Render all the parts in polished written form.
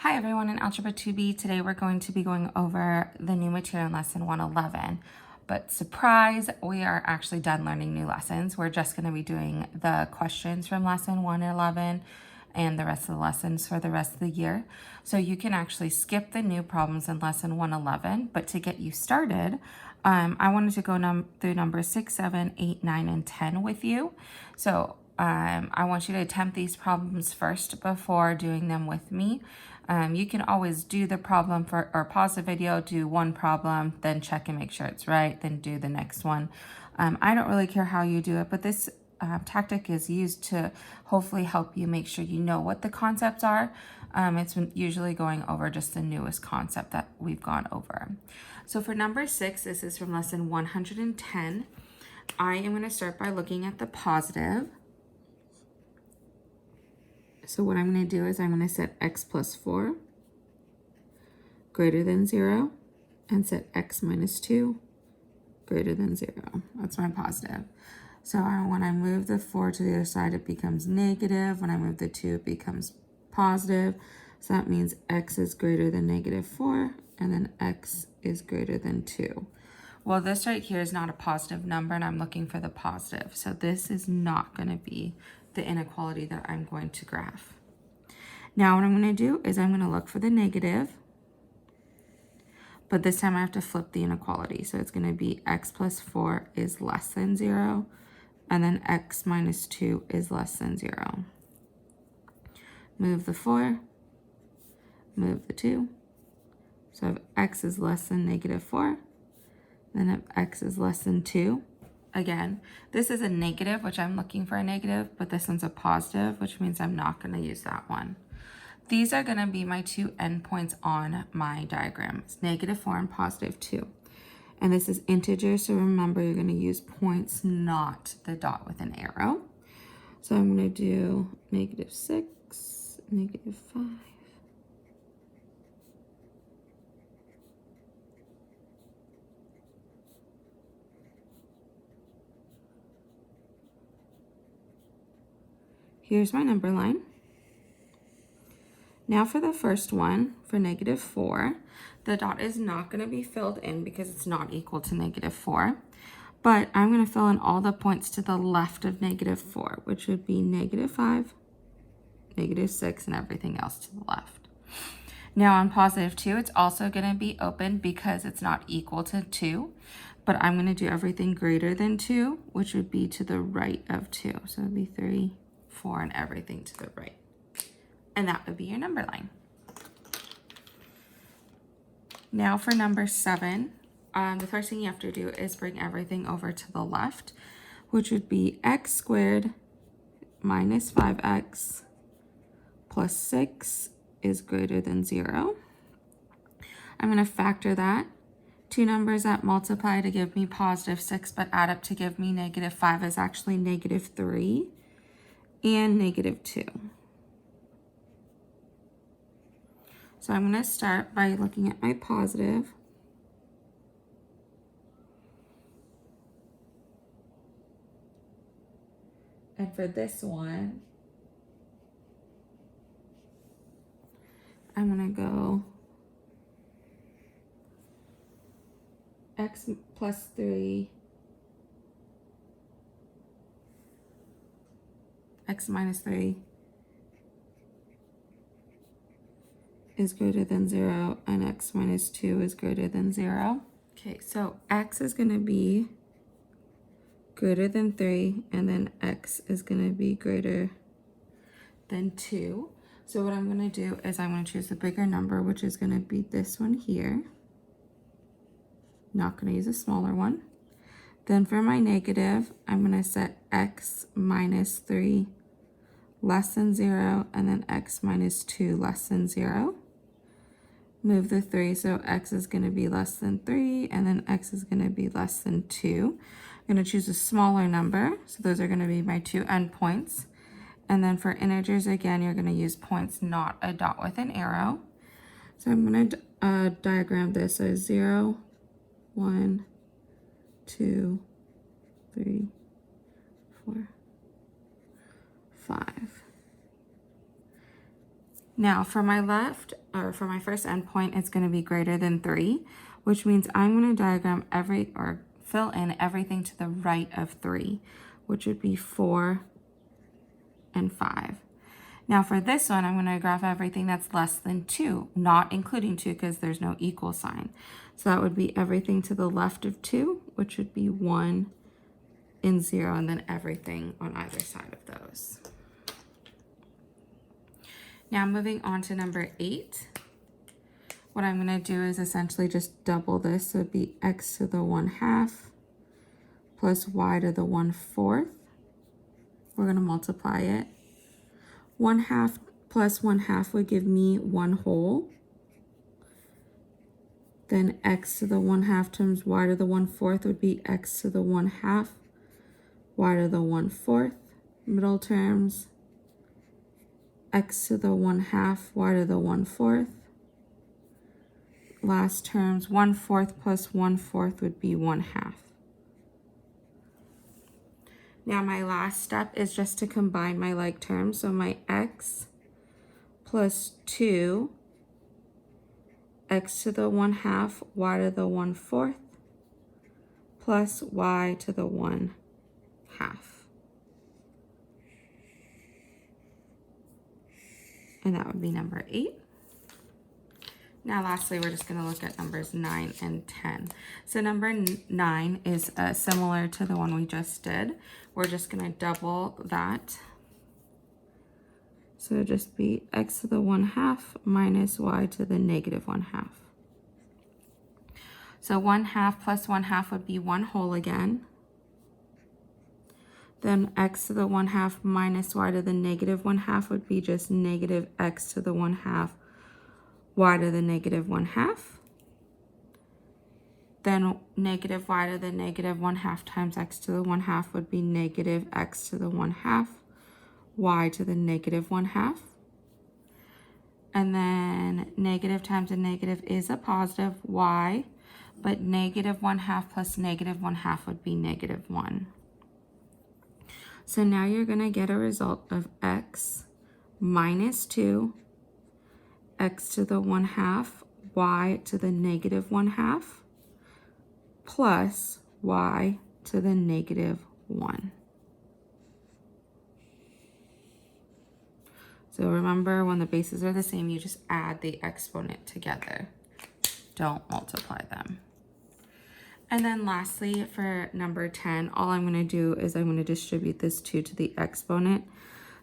Hi everyone, in Algebra 2B, today we're going to be going over the new material in lesson 111. But surprise, we are actually done learning new lessons. We're just going to be doing the questions from lesson 111 and the rest of the lessons for the rest of the year. So you can actually skip the new problems in lesson 111, but to get you started, I wanted to go through numbers 6, 7, 8, 9, and 10 with you. So I want you to attempt these problems first before doing them with me. You can always do the problem or pause the video, do one problem, then check and make sure it's right, then do the next one. I don't really care how you do it, but this tactic is used to hopefully help you make sure you know what the concepts are. It's usually going over just the newest concept that we've gone over. So for number 6, this is from lesson 110. I am going to start by looking at the positive. So what I'm going to do is I'm going to set x plus 4 greater than 0 and set x minus 2 greater than 0. That's my positive. So when I move the 4 to the other side, it becomes negative. When I move the 2, it becomes positive. So that means x is greater than negative 4, and then x is greater than 2. Well, this right here is not a positive number, and I'm looking for the positive. So this is not going to be the inequality that I'm going to graph. Now what I'm going to do is I'm going to look for the negative, but this time I have to flip the inequality. So it's going to be x plus 4 is less than 0, and then x minus 2 is less than 0. Move the 4, move the 2. So if x is less than negative 4, then if x is less than 2, again, this is a negative, which I'm looking for a negative, but this one's a positive, which means I'm not going to use that one. These are going to be my two endpoints on my diagram. It's negative 4 and positive 2. And this is integer, so remember you're going to use points, not the dot with an arrow. So I'm going to do negative 6, negative 5. Here's my number line. Now for the first one, for negative 4, the dot is not going to be filled in because it's not equal to negative 4. But I'm going to fill in all the points to the left of negative 4, which would be negative 5, negative 6, and everything else to the left. Now on positive 2, it's also going to be open because it's not equal to 2. But I'm going to do everything greater than 2, which would be to the right of 2. So it would be 3, 4, and everything to the right. And that would be your number line. Now for number 7, the first thing you have to do is bring everything over to the left, which would be x squared minus 5x plus 6 is greater than 0. I'm going to factor that. Two numbers that multiply to give me positive 6 but add up to give me negative 5 is actually negative 3 and negative 2. So I'm going to start by looking at my positive. And for this one, I'm going to go x plus 3, x minus 3 is greater than 0, and x minus 2 is greater than 0. Okay, so x is going to be greater than 3, and then x is going to be greater than 2. So what I'm going to do is I'm going to choose the bigger number, which is going to be this one here. Not going to use a smaller one. Then for my negative, I'm going to set x minus 3 less than 0, and then x minus 2 less than 0. Move the 3, so x is going to be less than 3, and then x is going to be less than 2. I'm going to choose a smaller number, so those are going to be my two endpoints. And then for integers, again, you're going to use points, not a dot with an arrow. So I'm going to diagram this as 0, 1, 2, 3, 4, 5. Now for my left, or for my first endpoint, it's going to be greater than 3, which means I'm going to diagram fill in everything to the right of 3, which would be 4 and 5. Now for this one, I'm going to graph everything that's less than 2, not including 2 because there's no equal sign. So that would be everything to the left of 2, which would be 1 and 0, and then everything on either side of those. Now moving on to number 8, what I'm going to do is essentially just double this. So it'd be x to the 1/2 plus y to the 1/4. We're going to multiply it. 1/2 plus 1/2 would give me 1 whole. Then x to the 1/2 times y to the 1/4 would be x to the 1/2, y to the 1/4. Middle terms, x to the 1/2, y to the 1/4. Last terms, 1/4 plus 1/4 would be 1/2. Now my last step is just to combine my like terms. So my x plus 2, x to the 1/2, y to the 1/4, plus y to the 1/2. And that would be number 8. Now lastly, we're just going to look at numbers 9 and 10. So number 9 is similar to the one we just did. We're just going to double that. So it'll just be x to the 1/2 minus y to the negative 1/2. So 1/2 plus 1/2 would be 1 whole again. Then x to the 1/2 minus y to the negative 1/2 would be just negative x to the 1/2 y to the negative 1/2. Then negative y to the negative 1/2 times x to the 1/2 would be negative x to the 1/2 y to the negative 1/2. And then negative times a negative is a positive y, but negative 1/2 plus negative 1/2 would be negative 1. So now you're going to get a result of x minus 2, x to the 1/2, y to the negative 1/2, plus y to the negative 1. So remember, when the bases are the same, you just add the exponent together. Don't multiply them. And then lastly, for number 10, all I'm going to do is I'm going to distribute this 2 to the exponent.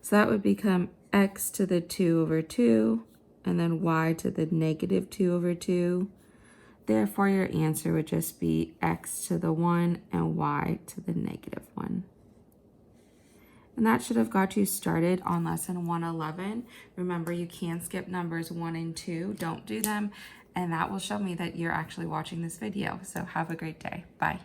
So that would become x to the 2 over 2, and then y to the negative 2 over 2. Therefore, your answer would just be x to the 1 and y to the negative 1. And that should have got you started on lesson 111. Remember, you can skip numbers 1 and 2. Don't do them. And that will show me that you're actually watching this video. So have a great day. Bye.